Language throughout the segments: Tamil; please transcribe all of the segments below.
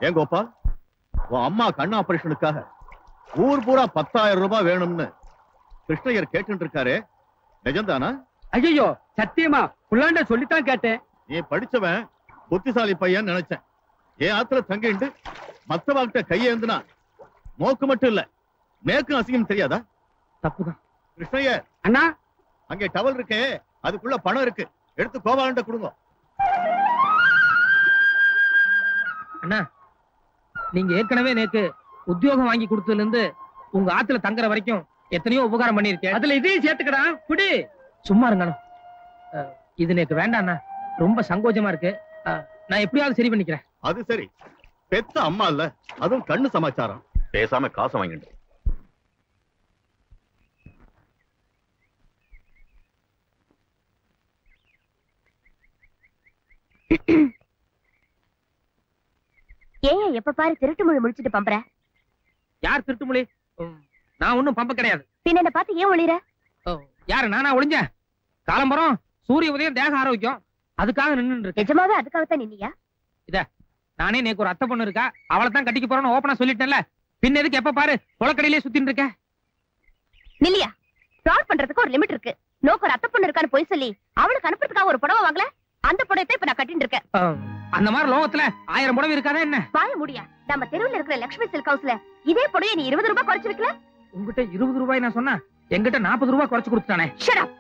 ஏன் கோபால், உன் அம்மா கண் ஆபரேஷனுக்காக ஊர் பூரா 10,000 ரூபாய் வேணும்னு கிருஷ்ணய்யர் கேட்டு இருக்காரு, நிஜம்தானா? ஐயோ சத்தியமா புள்ளாண்ட சொல்லித்தான் கேட்டேன். நீ படிச்சவன் புத்திசாலி பையன் நினைச்சேன். ஏன் ஆத்துல தங்கிட்டு மத்தவாக்கிட்ட கையேந்துனா நோக்கு மட்டும் இல்ல மேற்கும் அசிங்கம் தெரியாதா? தப்புதான். கிருஷ்ணய்யர் அண்ணா, அங்கே டவல் இருக்கே, அதுக்குள்ள பணம் இருக்கு, எடுத்து கோபாலன்ட்ட கொடுங்க. அண்ணா, நீங்க ஏற்கனவே நேக்கு உத்தியோகம் வாங்கி கொடுத்ததுல இருந்து உங்க ஆத்துல தங்குற வரைக்கும் எத்தனையோ உபகாரம் பண்ணிருக்கேன். அதுல இதையும் சேர்த்துக்கடா, குடி. சும்மா இருங்கண்ணா, இது நேக்கு வேண்டாண்ணா, ரொம்ப சங்கோஜமா இருக்கு. நான் எப்படியாவது சரி பண்ணிக்கிறேன். அது சரி, பெத்த அம்மா இல்ல, அதுவும் கண்ணு சமாச்சாரம். பேசாம காசை வாங்கிட்டு. ஏன் எப்ப பாரு திருட்டு மொழி முடிச்சிட்டு பம்பற? யார் திருட்டு மொழி? நான் ஒண்ணும் பம்ப கிடையாது. பின்ன என்ன பார்த்து ஏன் ஒளிற? யாரு நானா ஒளிஞ்சேன்? காலம்பரம் சூரிய உதயம் தேக ஆரோக்கியம், அதுக்காக நின்று இருக்கேன். நிஜமாவே அதுக்காகத்தான் நின்னியா? இத நானே நேக்கு ஒரு அத்தை பொண்ணு இருக்கா, அவளை தான் கட்டிக்க போறேன்னு ஓப்பனா சொல்லிட்டேன்ல, பின்ன எதுக்கு எப்ப பாரு கொலக்கடையிலே சுத்தின்னு இருக்க? நில்லியா, ஃப்ராட் பண்றதுக்கு ஒரு லிமிட் இருக்கு. நோக்கு ஒரு அத்தை பொண்ணு இருக்கான்னு போய் சொல்லி அவளுக்கு அனுப்புறதுக்காக ஒரு புடவை வாங்கல, அந்த புடவை இப்ப நான் கட்டிட்டு இருக்கேன். அந்த மாதிரி லோகத்துல 1000 புடவை இருக்காதா என்ன? வாய முடியா, நம்ம தெருவுல இருக்கிற லட்சுமி சில்க் ஹவுஸ்ல இதே புடவை நீ 20 ரூபாய் குறைச்சு விக்கல. உங்ககிட்ட 20 ரூபாய் நான் சொன்னா, என்கிட்ட 40 ரூபாய் குறைச்சு கொடுத்துட்டானே. Shut up.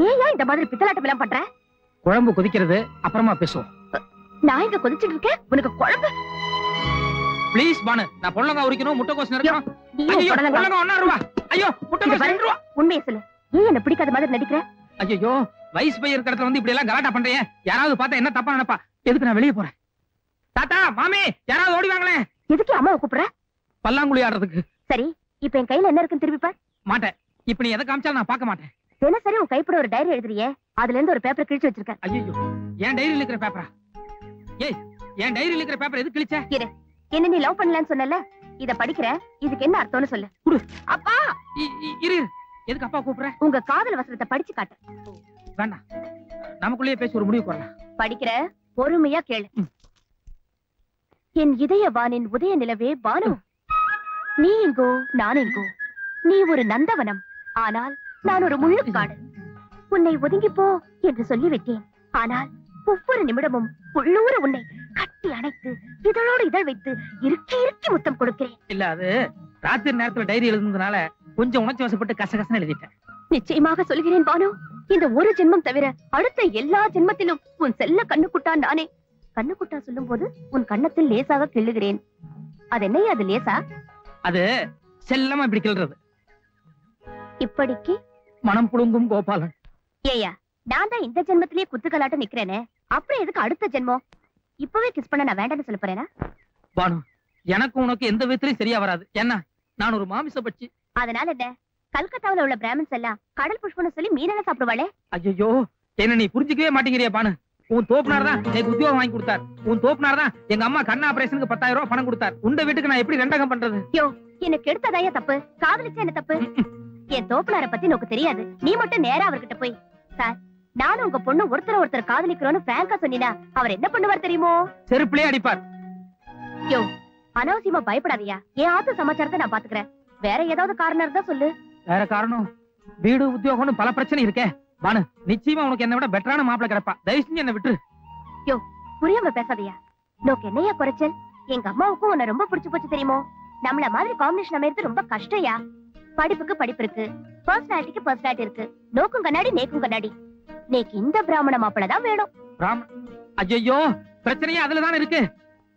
ஏன் இந்த மாதிரி பித்தலாட்டம் எல்லாம் பண்ற? குழம்பு கொதிக்கிறது, அப்புறமா பேசுவோம். நான் இங்க கொதிச்சிட்டு இருக்கேன், உனக்கு குழம்பு? ப்ளீஸ் பானு, நான் பொள்ளங்க உரிக்கணும், முட்டைக்கோஸ் நறுக்கணும். ஐயோ பொள்ளங்க 1 ரூபாய். ஐயோ முட்டைக்கோஸ் 2 ரூபாய். உண்மையை சொல்லு, ஏன் என்ன பிடிக்காத மாதிரி நடிக்கிற? ஐயோ வயசு பையன் இருக்கிற இடத்துல வந்து இப்படி எல்லாம் கலாட்டா பண்றீங்க, யாராவது பார்த்தா என்ன தப்பா நினைப்பா? எதுக்கு நான் வெளியே போறேன்? தாத்தா மாமி யாராவது ஓடி வாங்களேன். எதுக்கு அம்மாவை கூப்பிடுற? பல்லாங்குழி ஆடுறதுக்கு. சரி, இப்ப என் கையில என்ன இருக்குன்னு திருப்பி பார். மாட்டேன், இப்ப நீ எதை காமிச்சாலும் நான் பார்க்க மாட்டேன். தினசரி உன் கைப்பட ஒரு டைரி எழுதுறியே, அதுல இருந்து ஒரு பேப்பர் கிழிச்சு வச்சிருக்க. ஐயோ, என் டைரியில இருக்கிற பேப்பரா? ஏய், என் டைரியில இருக்கிற பேப்பர் எது கிழிச்ச? இரு, என்ன நீ லவ் பண்ணலன்னு சொன்னல, இத படிக்கிற, இதுக்கு என்ன அர்த்தம்னு சொல்லு. குடு. அப்பா இரு, எதுக்கு அப்பா கூப்பிடுற? உங்க காதல் வசனத்தை படிச்சு காட்டு. வேண்டாம், நமக்குள்ளேயே பேசி ஒரு முடிவு வரலாம். படிக்கிற, பொறுமையா கேளு. என் இதய வானின் உதய நிலவே பானு, நீ எங்கோ நான் எங்கோ, நீ ஒரு நந்தவனம், ஆனால் நான் ஒரு முள்ளுக்காடு. உன்னை ஒதுங்கி போ என்று சொல்லிவிட்டேன், ஆனால் ஒவ்வொரு நிமிடமும் உள்ளூர உன்னை கட்டி அணைத்து இதழோடு இதழ் வைத்து இறுக்கி இறுக்கி முத்தம் கொடுக்கிறேன். இல்ல, அது ராத்திரி நேரத்துல டைரி எழுதுனதுனால கொஞ்சம் உணர்ச்சி வசப்பட்டு கசகசன்னு எழுதிட்டேன். நிச்சயமாக சொல்கிறேன் பானு, இந்த ஒரு ஜென்மம் தவிர அடுத்த எல்லா ஜென்மத்திலும் உன் செல்ல கண்ணுக்குட்டா நானே. கண்ணுக்குட்டா சொல்லும் போது உன் கண்ணத்தில் லேசாக கிள்ளுகிறேன். அது என்ன, அது லேசா? அது செல்லமா இப்படி கிள்றது. இப்படிக்கு மனம் புழுங்கும் கோபாலன். ஏயா, நான் தான் இந்த ஜென்மத்திலேயே குத்துக்கலாட்ட நிக்கிறேனே, அப்புறம் எதுக்கு அடுத்த ஜென்மம்? இப்பவே கிஸ் பண்ண நான் வேண்டாம்னு சொல்ல போறேனா? பானு, எனக்கு உனக்கு எந்த விதத்திலையும் சரியா வராது. என்ன, நான் ஒரு மாமிச பட்சி. அதனால என்ன, கல்கத்தாவுல உள்ள பிராமின்ஸ் எல்லாம் கடல் புஷ்பம்னு சொல்லி மீனெல்லாம் சாப்பிடுவாளே. ஐயோ, என்ன நீ புரிஞ்சுக்கவே மாட்டேங்கிறியா பானு? உன் தோப்புனார் தான் எனக்கு உத்தியோகம் வாங்கி கொடுத்தார். உன் தோப்புனார் தான் எங்க அம்மா கண் ஆபரேஷனுக்கு 10,000 ரூபாய் பணம் கொடுத்தார். உண்ட வீட்டுக்கு நான் எப்படி ரெண்டகம் பண்றது? யோ, எனக்கு எடுத்ததாயா தப்பு, காதலிச்சா என்ன தப்பு? என் தோப்புனார பத்தி உனக்கு தெரியாது, நீ மட்டும் நேரா அவர்கிட்ட போய், சார் நானும் உங்க பொண்ணு ஒருத்தர் காதலிக்கிறோன்னு பிராங்கா சொன்னீனா அவர் என்ன பண்ணுவார் தெரியுமோ? செருப்பிலே அடிப்பார். யோ, அனாவசியமா பயப்படாதயா, என் ஆத்து சமாச்சாரத்தை நான் பாத்துக்கிறேன். வேற ஏதாவது காரணம் இருந்தா சொல்லு. வேற காரணம்? வீடு உத்தியோகம்னு பல பிரச்சனை இருக்கே பானு, நிச்சயமா உனக்கு என்ன விட பெட்டரான மாப்பிளை கிடப்பா. தயவு செஞ்சு என்ன விட்டுரு. யோ, புரியாம பேசாதயா. நோக்கு என்னையா குறைச்சல்? எங்க அம்மாவுக்கும் உன்னை ரொம்ப பிடிச்சு போச்சு தெரியுமோ? நம்மள மாதிரி காம்பினேஷன் அமைறது ரொம்ப கஷ்டயா. படிப்புக்கு படிப்பு இருக்கு, பர்சனாலிட்டிக்கு பர்சனாலிட்டி இருக்கு. நோக்கும் கண்ணாடி நேக்கும் கண்ணாடி. நேக்கு இந்த பிராமண மாப்பிளை தான் வேணும். ஐயோ, பிரச்சனையே அதுலதான் இருக்கு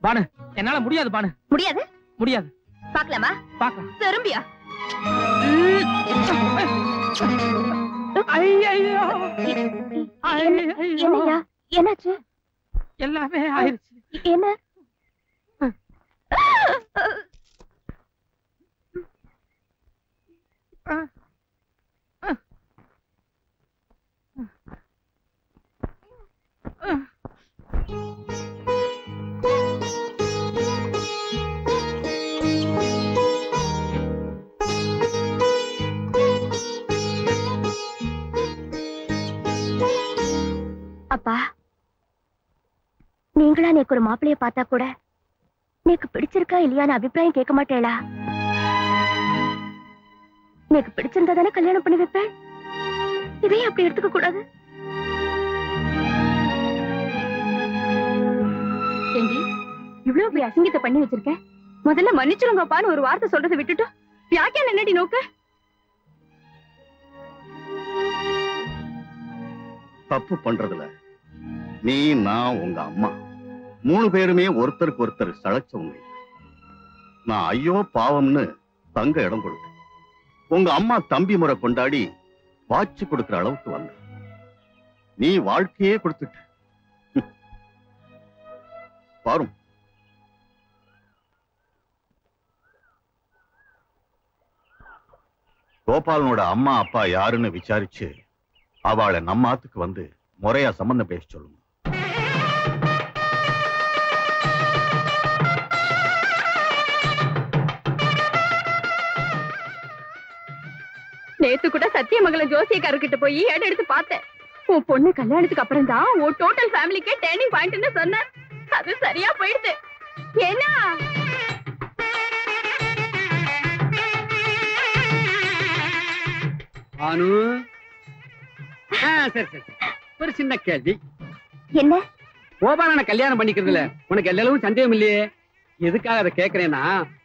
பானு. என்னால முடியாது பானு. முடியாது? முடியாது. பாக்கலாமா? பாக்கலாம். திரும்பியா? என்னையா, என்னாச்சு? எல்லாமே ஆயிடுச்சு. என்ன? அப்பா, நீங்களா நேக்கு ஒரு மாப்பிளைய பார்த்தா கூட நீக்கு பிடிச்சிருக்கா இல்லையான்னு அபிப்பிராயம் கேட்க மாட்டேளா? நீக்கு பிடிச்சிருந்தா தானே கல்யாணம் பண்ணி வைப்பேன். இதையும் அப்படி எடுத்துக்க கூடாது. ஏண்டி இவ்வளவு பெரிய அசிங்கத்தை பண்ணி வச்சிருக்க? முதல்ல மன்னிச்சிருங்கப்பான்னு ஒரு வார்த்தை சொல்றதை விட்டுட்டு யாக்கே என்னடி நோக்கு? தப்பு பண்றதுல நீ, நான், உங்க அம்மா 3 பேருமே ஒருத்தருக்கு ஒருத்தர் சளைச்சவங்க. நான் ஐயோ பாவம்னு தங்க இடம் கொடுத்தேன். உங்க அம்மா தம்பி முறை கொண்டாடி வாட்சி கொடுக்கிற அளவுக்கு வந்த. நீ வாழ்க்கையே கொடுத்துட்ட. பாரும். கோபாலனோட அம்மா அப்பா யாருன்னு விசாரிச்சு அவளை நம்ம ஆத்துக்கு வந்து முறையா சம்பந்தம் பேச சொல்லுங்க. நேத்து கூட சத்தியமங்கலம் ஜோசியக்காரர்கிட்ட போய் ஏடு எடுத்து பார்த்தேன். உன் பொண்ணு கல்யாணத்துக்கு அப்புறம் தான் உன் டோட்டல் ஃபேமிலிக்கே டேர்னிங் பாயிண்ட்னு சொன்னேன். அது சரியா போயிடுது. ஏன்னா அனு, சரி சரி, ஒரு சின்ன கேள்வி. என்ன? கோபாலனை கல்யாணம் பண்ணிக்கிறதுல உனக்கு எல்லாரும் சந்தேகம் இல்லையே? எதுக்காக அதை கேக்குறேன்னா,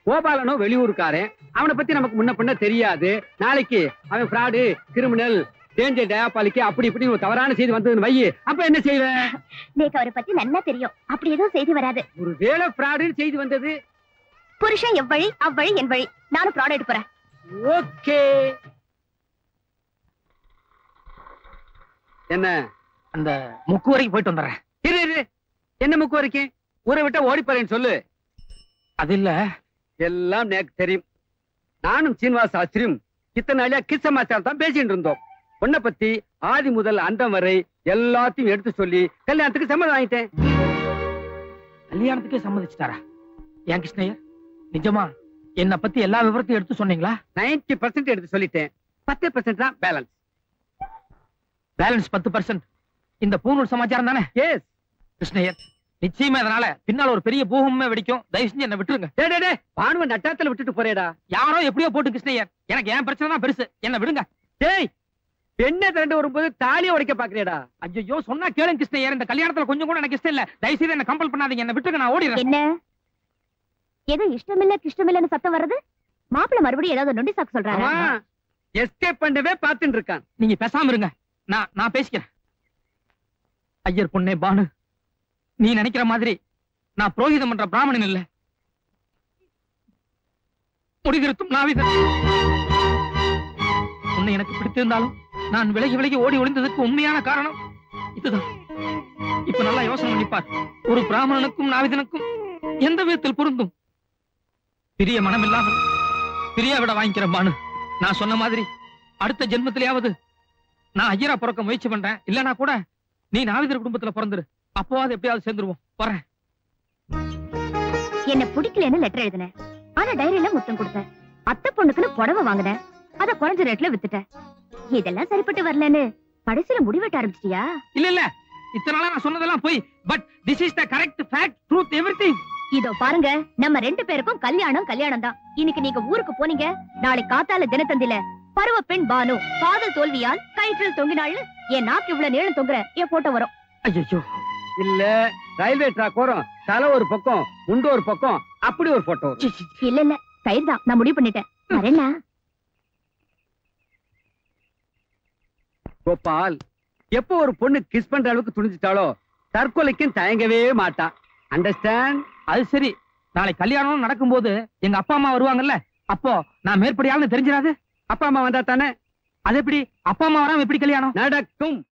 கோபாலனோ வெளியூருக்காரன், அவனை பத்தி நமக்கு முன்ன பின்ன தெரியாது. நாளைக்கு அவன் ஃப்ராடு, கிரிமினல், டேஞ்சர் டயாபாலிக்கு அப்படி இப்படி ஒரு தவறான செய்தி வந்ததுன்னு வை, அப்ப என்ன செய்வேன்? நேக்கு அவரை பத்தி நல்லா தெரியும். அப்படி எதுவும் செய்தி வராது. ஒரு வேளை ஃப்ராடுன்னு செய்தி வந்தது, புருஷன் எவ்வழி அவ்வழி என் வழி. நானும் ஃப்ராட் எடுப்பறேன். ஓகே. என்ன? அந்த முக்கு வரைக்கும் போயிட்டு வந்துடுறேன். இரு இரு, என்ன முக்கு வரைக்கும்? ஊரை விட்டா ஓடி போறேன்னு சொல்லு. அது இல்ல, எல்லாம் எனக்கு தெரியும். நானும் சீனிவாச ஆச்சரியம் இத்தனை நாளியா கிஸ் சமாச்சாரம் தான் பேசிட்டு இருந்தோம். உன்னை பத்தி ஆதி முதல் அந்தம் வரை எல்லாத்தையும் எடுத்து சொல்லி கல்யாணத்துக்கு சம்மதம் வாங்கிட்டேன். கல்யாணத்துக்கே சம்மதிச்சுட்டாரா? ஏன் கிருஷ்ணய்யர், நிஜமா என்ன பத்தி எல்லா விவரத்தையும் எடுத்து சொன்னீங்களா? 90% எடுத்து சொல்லிட்டேன். 10% தான் பேலன்ஸ். பேலன்ஸ் 10%. இந்த பூநூல் சமாச்சாரம் தானே? எஸ் கிருஷ்ணய்யர், நிச்சயமா இதனால பின்னால ஒரு பெரிய பூகமே வெடிக்கும். தயவு செஞ்சு என்ன விட்டுருங்க. பானுவ நட்டாத்துல விட்டுட்டு போறேடா. யாரோ எப்படியோ போட்டு கிருஷ்ணய்யர், எனக்கு என் பிரச்சனை தான் பெருசு. என்ன விடுங்க. டேய், பெண்ணை திரண்டு வரும்போது தாலியை உடைக்க பாக்குறேடா. ஐயோ, சொன்னா கேளுங்க கிருஷ்ணய்யர், இந்த கல்யாணத்துல கொஞ்சம் கூட எனக்கு இஷ்டம் இல்ல. தயவு செய்து என்ன கம்பல் பண்ணாதீங்க. என்ன விட்டுருங்க, நான் ஓடிடுறேன். என்ன ஏதோ இஷ்டமில்ல கிருஷ்ணமில்லன்னு சத்தம் வருது? மாப்பிள்ள மறுபடியும் ஏதாவது நொண்டி சாக்கு சொல்றாங்க. எஸ்கேப் பண்ணவே பாத்துட்டு இருக்கான். நீங்க பேசாம இருங்க, நான் பேசிக்கிறேன். ஐயர் பொண்ணே பானு, நீ நினைக்கிற மாதிரி நான் புரோகிதம் பண்ற பிராமணன் இல்ல. முடிதிருத்தும் நாவிதன். உன்னை எனக்கு பிடித்திருந்தாலும் நான் விலகி விலகி ஓடி ஒளிந்ததுக்கு உண்மையான காரணம் இதுதான். இப்ப நல்லா யோசனை பண்ணிப்பார். ஒரு பிராமணனுக்கும் நாவிதனுக்கும் எந்த விதத்தில் பொருந்தும்? பிரிய மனம் இல்லாமல் பிரியா விட வாங்கிக்கிற பானு. நான் சொன்ன மாதிரி அடுத்த ஜென்மத்திலேயாவது நான் ஐயரா பிறக்க முயற்சி பண்றேன். இல்லனா கூட நீ நாவிதர் குடும்பத்துல பிறந்துரு. அப்போவாது எப்படியாவது சேர்ந்துருவோம். வரேன். என்ன பிடிக்கலன்னு லெட்டர் எழுதினேன். ஆனா டைரியில முத்தம் கொடுத்தேன். அத்தை பொண்ணுக்குன்னு புடவை வாங்கினேன். அத குறைஞ்ச ரேட்ல வித்துட்டேன். இதெல்லாம் சரிப்பட்டு வரலன்னு கடைசியில முடிவெட்ட ஆரம்பிச்சிட்டியா? இல்ல இல்ல, இத்தனை நாளா நான் சொன்னதெல்லாம் போய். But this is the correct fact, truth, everything. இதோ பாருங்க, நம்ம 2 பேருக்கும் கல்யாணம் தான். இன்னைக்கு நீங்க ஊருக்கு போனீங்க, நாளை காத்தால தினத்தந்தில பருவ பெண் பானு காதல் தோல்வியால் கயிற்றில் தொங்கினாள்னு என் நாக்கு இவ்வளவு நீளம் தொங்குற என் போட்டோ வரும். ஐயோ, இல்ல ரயில்வே ட்ராக் வரும், தலை ஒரு பக்கம் முண்டு ஒரு பக்கம், அப்படி ஒரு போட்டோ வரும். இல்ல இல்ல, கயிறு தான். நான் முடிவு பண்ணிட்டேன். வரேன்னா கோபால், எப்போ ஒரு பொண்ணு கிஸ் பண்ற அளவுக்கு துணிஞ்சிட்டாலோ தற்கொலைக்கும் தயங்கவே மாட்டா. அண்டர்ஸ்டாண்ட்? அது சரி. நாளை கல்யாணம் நடக்கும்போது எங்க அப்பா அம்மா வருவாங்கல்ல, அப்போ நான் மேற்படியாள்னு தெரிஞ்சிடாது? அப்பா அம்மா வந்தா தானே. அது எப்படி? அப்பா அம்மா வராம எப்படி கல்யாணம் நடக்கும்?